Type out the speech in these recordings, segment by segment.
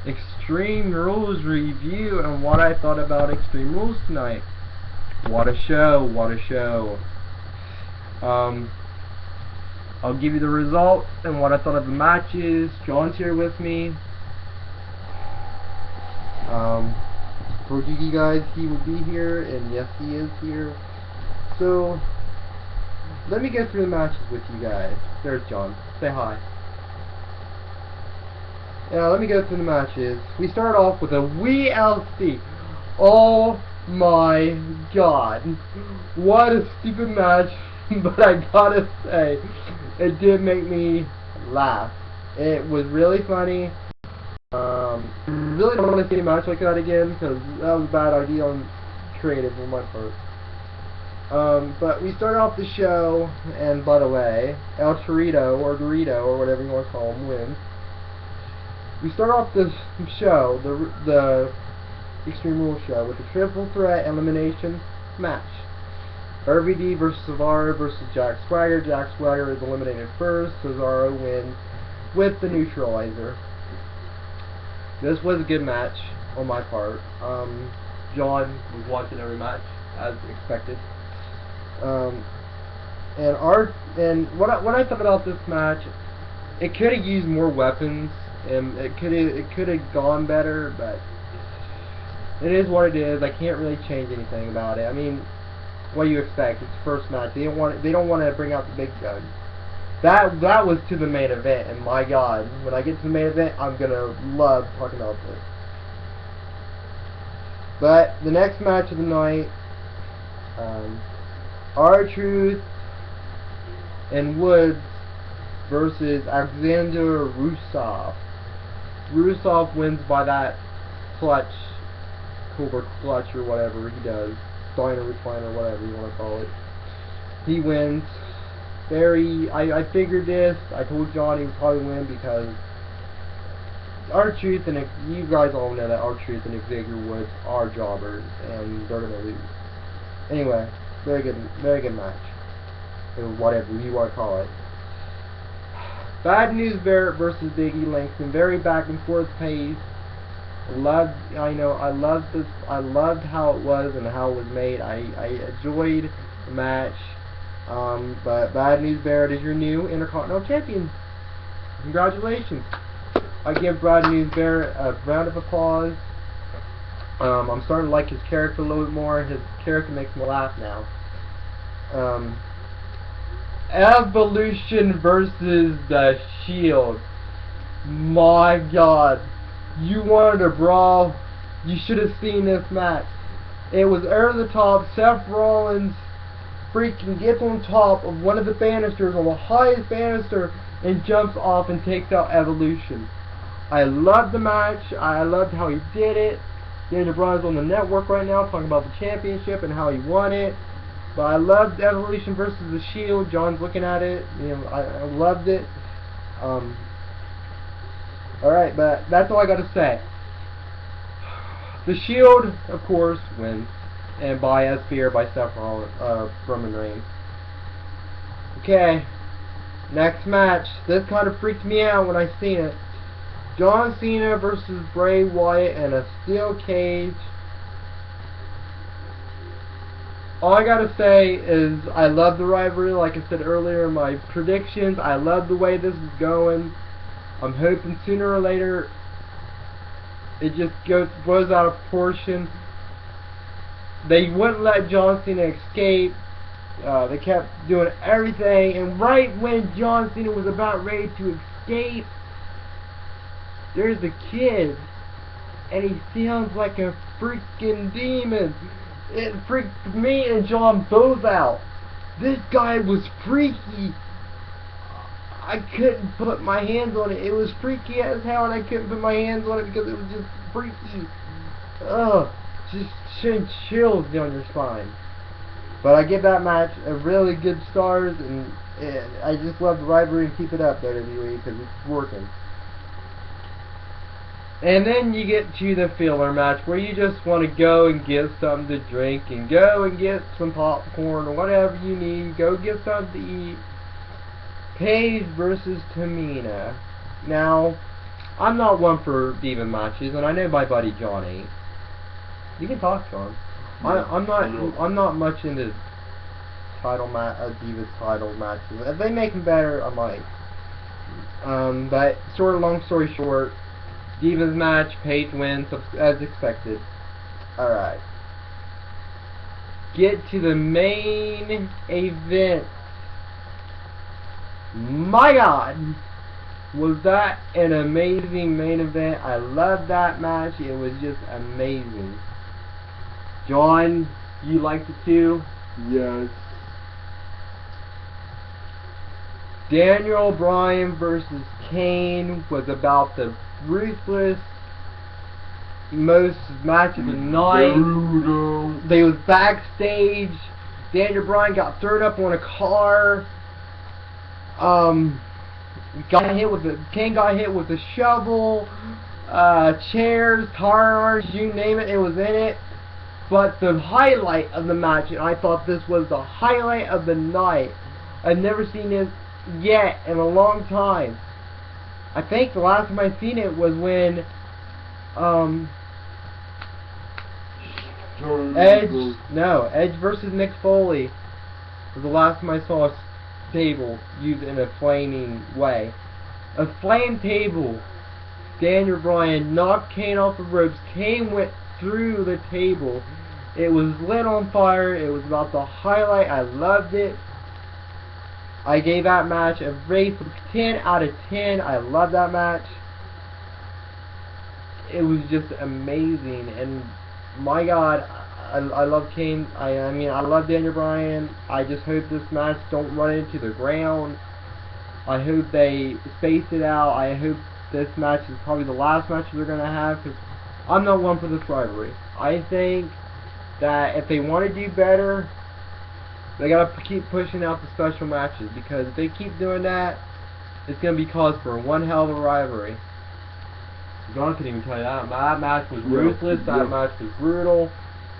Extreme Rules review and what I thought about Extreme Rules tonight. What a show, what a show. I'll give you the results and what I thought of the matches. John's here with me. For you guys, he will be here, and yes, he is here. So, let me get through the matches with you guys. There's John. Say hi. Yeah, let me go through the matches. We start off with a WLC. Oh my god. What a stupid match, but I gotta say, it did make me laugh. It was really funny. Really don't want to see a match like that again, because that was a bad idea on creative on my part. But we started off the show, and by the way, El Torito, or Dorito, or whatever you want to call him, wins. We start off the show, the Extreme Rules show, with a triple threat elimination match. RVD versus Cesaro versus Jack Swagger. Jack Swagger is eliminated first. Cesaro wins with the neutralizer. This was a good match on my part. John was watching every match as expected. And what I thought about this match, it could have used more weapons, and it could have gone better, but it is what it is. I can't really change anything about it. I mean, what do you expect? It's the first match. They don't want to bring out the big guns. That was to the main event, and my god, when I get to the main event, I'm gonna love talking about this. But the next match of the night, R-Truth and Woods versus Alexander Rusev. Rusev wins by that clutch, Cobra clutch or whatever he does, diner recliner, whatever you want to call it. He wins. I figured this. I told John he would probably win because R-Truth, and you guys all know that R-Truth and Xavier Woods are jobbers, and they're gonna lose. Anyway, very good match, or whatever you want to call it. Bad News Barrett versus Big E Langston. Very back and forth pace. I loved how it was and how it was made. I enjoyed the match. But Bad News Barrett is your new Intercontinental Champion. Congratulations. I give Bad News Barrett a round of applause. I'm starting to like his character a little bit more. His character makes me laugh now. Evolution versus The Shield. My god. You wanted a brawl. You should have seen this match. It was over the top. Seth Rollins freaking gets on top of one of the banisters, on the highest banister, and jumps off and takes out Evolution. I loved the match. I loved how he did it. Daniel Bryan's on the network right now talking about the championship and how he won it. But I loved Evolution versus The Shield. John's looking at it. You know, I loved it. Alright, but that's all I gotta say. The Shield, of course, wins. And by SB or by Seth Roman Reigns. Okay, next match. This kind of freaked me out when I seen it. John Cena versus Bray Wyatt in a steel cage. All I gotta say is I love the rivalry, like I said earlier in my predictions. I love the way this is going. I'm hoping sooner or later it just blows out of proportion. They wouldn't let John Cena escape. They kept doing everything, and right when John Cena was about ready to escape, there's the kid, and he sounds like a freaking demon. It freaked me and John both out. This guy was freaky. I couldn't put my hands on it. It was freaky as hell, and I couldn't put my hands on it because it was just freaky. Ugh. Just send chills down your spine. But I give that match a really good stars, and I just love the rivalry, and keep it up, WWE, because it's working. And then you get to the filler match where you just want to go and get something to drink and go and get some popcorn or whatever you need. Go get something to eat. Paige versus Tamina. Now, I'm not one for diva matches, and I know my buddy Johnny. You can talk to him. I'm not much into Divas title matches. If they make them better, I might. But long story short, Divas match, Paige wins as expected. Alright. Get to the main event. My God! Was that an amazing main event? I loved that match. It was just amazing. John, you liked it too? Yes. Daniel Bryan versus Kane was about the ruthless most match of the night. Brutal. They was backstage. Daniel Bryan got thrown up on a car. Kane got hit with a shovel, chairs, tire irons, you name it, it was in it. But the highlight of the match, and I thought this was the highlight of the night. I've never seen this yet in a long time. I think the last time I seen it was when Edge versus Mick Foley was the last time I saw a table used in a flaming way. A flame table. Daniel Bryan knocked Kane off the ropes. Kane went through the table. It was lit on fire. It was about the highlight. I loved it. I gave that match a rate of 10 out of 10. I love that match. It was just amazing, and my God, I love Kane. I mean, I love Daniel Bryan. I just hope this match don't run into the ground. I hope they space it out. I hope this match is probably the last match they're going to have, because I'm not one for this rivalry. I think that if they want to do better, they got to keep pushing out the special matches, because if they keep doing that, it's going to be cause for one hell of a rivalry. John can even tell you that. That match was ruthless. That match was brutal.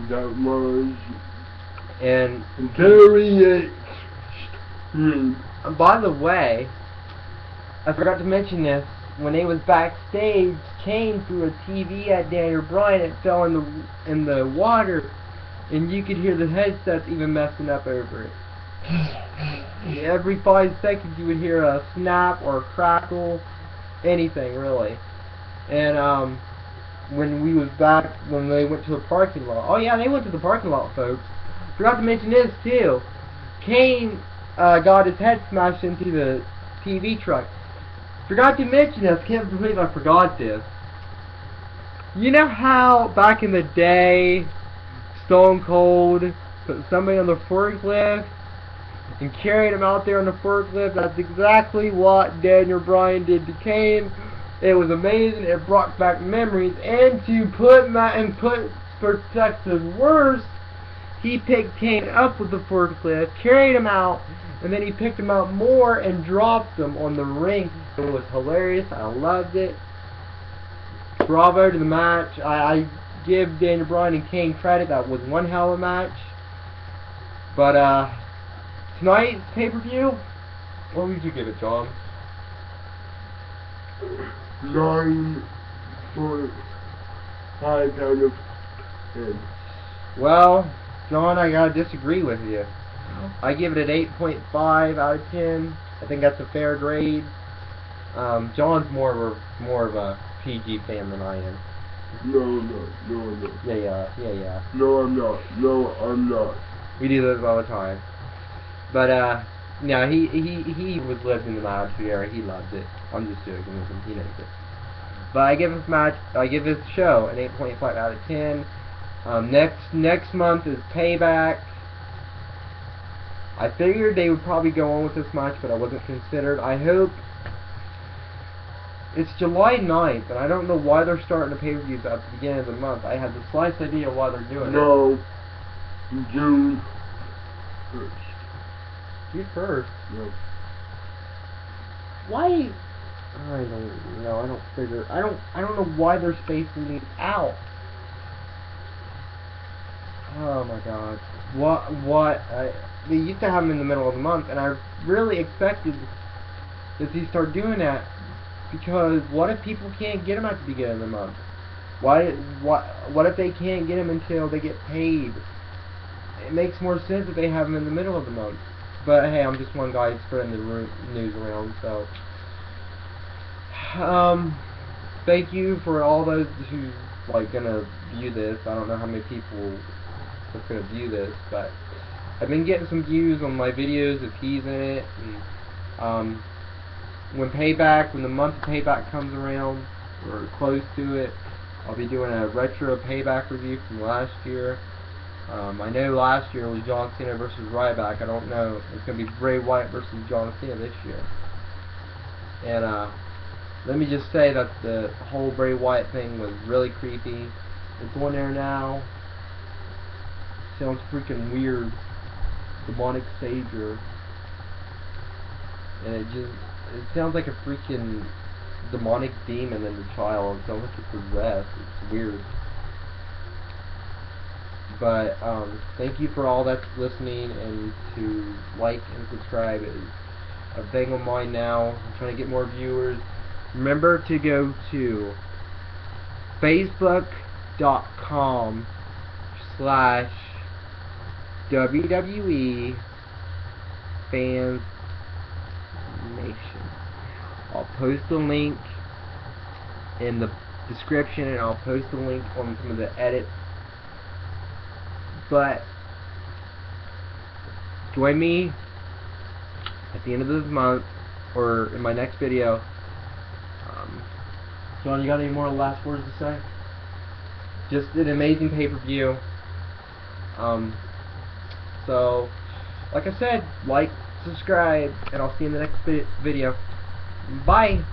That was. And very extreme. By the way, I forgot to mention this. When they was backstage, Kane threw a TV at Daniel Bryan. It fell in the water, and you could hear the headsets even messing up over it. Every 5 seconds, you would hear a snap or a crackle, anything really. And when we was back, when they went to the parking lot. Oh yeah, they went to the parking lot, folks. Forgot to mention this too. Kane got his head smashed into the TV truck. Forgot to mention this. Can't believe I forgot this. You know how back in the day, Stone Cold put somebody on the forklift and carried him out there on the forklift? That's exactly what Daniel Bryan did to Kane. It was amazing. It brought back memories. And to put perspective worse, he picked Kane up with the forklift, carried him out, and then he picked him out more and dropped him on the ring. It was hilarious. I loved it. Bravo to the match. I give Daniel Bryan and Kane credit. That was one hell of a match. But tonight's pay-per-view, what would you give it, John? 9.5 out of 10. Well, John, I gotta disagree with you. I give it an 8.5 out of 10. I think that's a fair grade. John's more of a PG fan than I am. No, I'm not. Yeah. No, I'm not. We do this all the time. But no, he was lived in the Attitude Era. He loved it. I'm just joking with him. He knows it. But I give this show an 8.5 out of 10. Next month is Payback. I figured they would probably go on with this match, but I wasn't considered. I hope. It's July 9th, and I don't know why they're starting the pay-per-views at the beginning of the month. I had the slightest idea why they're doing it. No, June 1st. June 1st? No. Why? I don't know. I don't know why they're spacing these out. Oh my God. What? They used to have them in the middle of the month, and I really expected that they start doing that Because what if people can't get them at the beginning of the month? What if they can't get them until they get paid? It makes more sense if they have them in the middle of the month. But hey, I'm just one guy spreading the news around, so thank you for all those who's like gonna view this. I don't know how many people are gonna view this, but I've been getting some views on my videos with he's in it. And when the month of payback comes around, or close to it, I'll be doing a retro payback review from last year. I know last year was John Cena versus Ryback. I don't know. It's going to be Bray Wyatt versus John Cena this year. And let me just say that the whole Bray Wyatt thing was really creepy. It's on there now. Sounds freaking weird. Demonic Savior. And it sounds like a freaking demonic demon in the child. It sounds like it's possessed. It's weird. But thank you for all that's listening, and to like and subscribe is a thing of mine now. I'm trying to get more viewers. Remember to go to facebook.com/WWE Fans Nation. I'll post a link in the description, and I'll post a link on some of the edits. But join me at the end of this month, or in my next video. John, you got any more last words to say? Just an amazing pay-per-view. So, like I said, like, subscribe, and I'll see you in the next video. Bye!